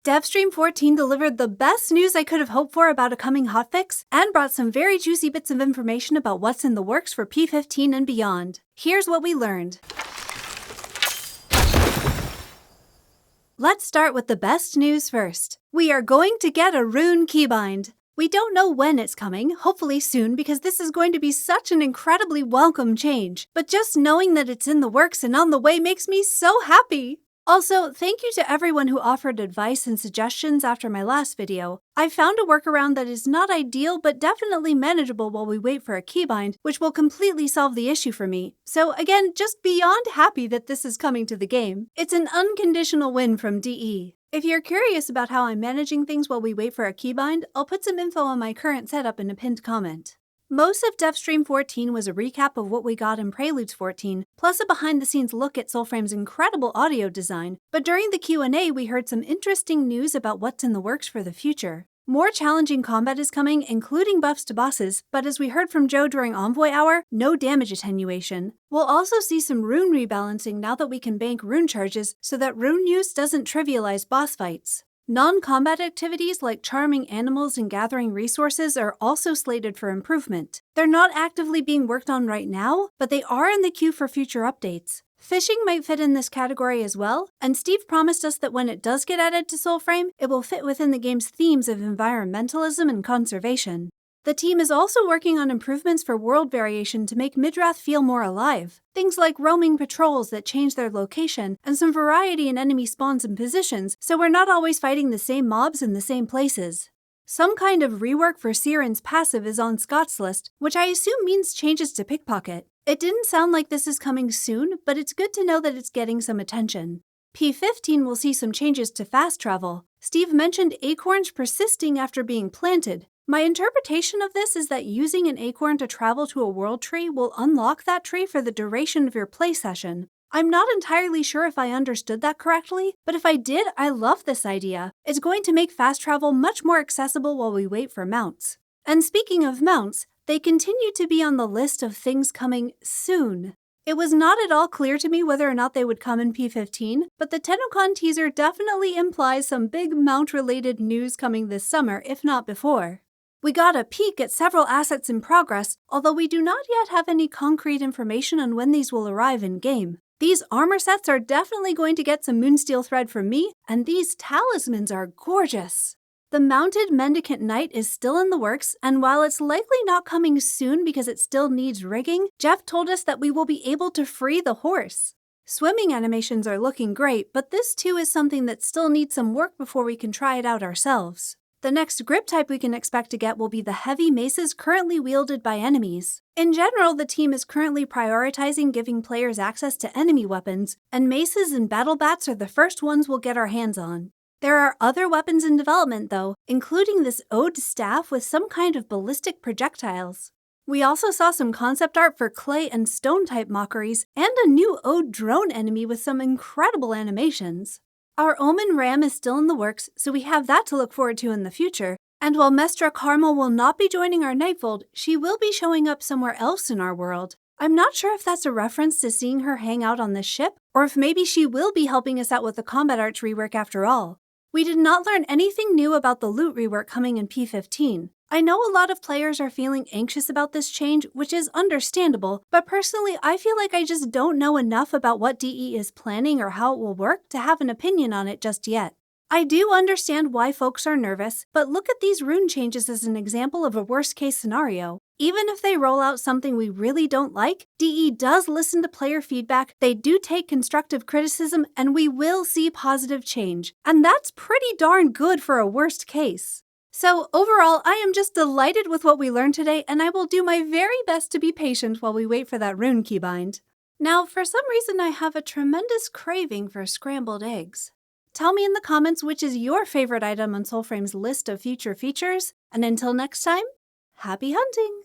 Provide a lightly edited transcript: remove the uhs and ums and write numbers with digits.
Devstream 14 delivered the best news I could have hoped for about a coming hotfix, and brought some very juicy bits of information about what's in the works for P15 and beyond. Here's what we learned. Let's start with the best news first. We are going to get a rune keybind. We don't know when it's coming, hopefully soon, because this is going to be such an incredibly welcome change. But just knowing that it's in the works and on the way makes me so happy. Also, thank you to everyone who offered advice and suggestions after my last video. I found a workaround that is not ideal but definitely manageable while we wait for a keybind, which will completely solve the issue for me. So again, just beyond happy that this is coming to the game. It's an unconditional win from DE. If you're curious about how I'm managing things while we wait for a keybind, I'll put some info on my current setup in a pinned comment. Most of Devstream 14 was a recap of what we got in Preludes 14, plus a behind-the-scenes look at Soulframe's incredible audio design, but during the Q&A we heard some interesting news about what's in the works for the future. More challenging combat is coming, including buffs to bosses, but as we heard from Joe during Envoy Hour, no damage attenuation. We'll also see some rune rebalancing now that we can bank rune charges so that rune use doesn't trivialize boss fights. Non-combat activities like charming animals and gathering resources are also slated for improvement. They're not actively being worked on right now, but they are in the queue for future updates. Fishing might fit in this category as well, and Steve promised us that when it does get added to Soulframe, it will fit within the game's themes of environmentalism and conservation. The team is also working on improvements for world variation to make Midrath feel more alive. Things like roaming patrols that change their location, and some variety in enemy spawns and positions, so we're not always fighting the same mobs in the same places. Some kind of rework for Siren's passive is on Scott's list, which I assume means changes to Pickpocket. It didn't sound like this is coming soon, but it's good to know that it's getting some attention. P15 will see some changes to fast travel. Steve mentioned acorns persisting after being planted. My interpretation of this is that using an acorn to travel to a world tree will unlock that tree for the duration of your play session. I'm not entirely sure if I understood that correctly, but if I did, I love this idea. It's going to make fast travel much more accessible while we wait for mounts. And speaking of mounts, they continue to be on the list of things coming soon. It was not at all clear to me whether or not they would come in P15, but the TennoCon teaser definitely implies some big mount-related news coming this summer, if not before. We got a peek at several assets in progress, although we do not yet have any concrete information on when these will arrive in-game. These armor sets are definitely going to get some Moonsteel thread from me, and these talismans are gorgeous. The mounted Mendicant Knight is still in the works, and while it's likely not coming soon because it still needs rigging, Jeff told us that we will be able to free the horse. Swimming animations are looking great, but this too is something that still needs some work before we can try it out ourselves. The next grip type we can expect to get will be the heavy maces currently wielded by enemies. In general, the team is currently prioritizing giving players access to enemy weapons, and maces and battle bats are the first ones we'll get our hands on. There are other weapons in development though, including this Ode staff with some kind of ballistic projectiles. We also saw some concept art for clay and stone type mockeries, and a new Ode drone enemy with some incredible animations. Our Omen Ram is still in the works, so we have that to look forward to in the future, and while Mestra Carmel will not be joining our Nightfold, she will be showing up somewhere else in our world. I'm not sure if that's a reference to seeing her hang out on this ship, or if maybe she will be helping us out with the combat arts rework after all. We did not learn anything new about the loot rework coming in P15. I know a lot of players are feeling anxious about this change, which is understandable, but personally I feel like I just don't know enough about what DE is planning or how it will work to have an opinion on it just yet. I do understand why folks are nervous, but look at these rune changes as an example of a worst-case scenario. Even if they roll out something we really don't like, DE does listen to player feedback, they do take constructive criticism, and we will see positive change. And that's pretty darn good for a worst case. So overall, I am just delighted with what we learned today, and I will do my very best to be patient while we wait for that rune keybind. Now, for some reason I have a tremendous craving for scrambled eggs. Tell me in the comments which is your favorite item on Soulframe's list of future features, and until next time, happy hunting!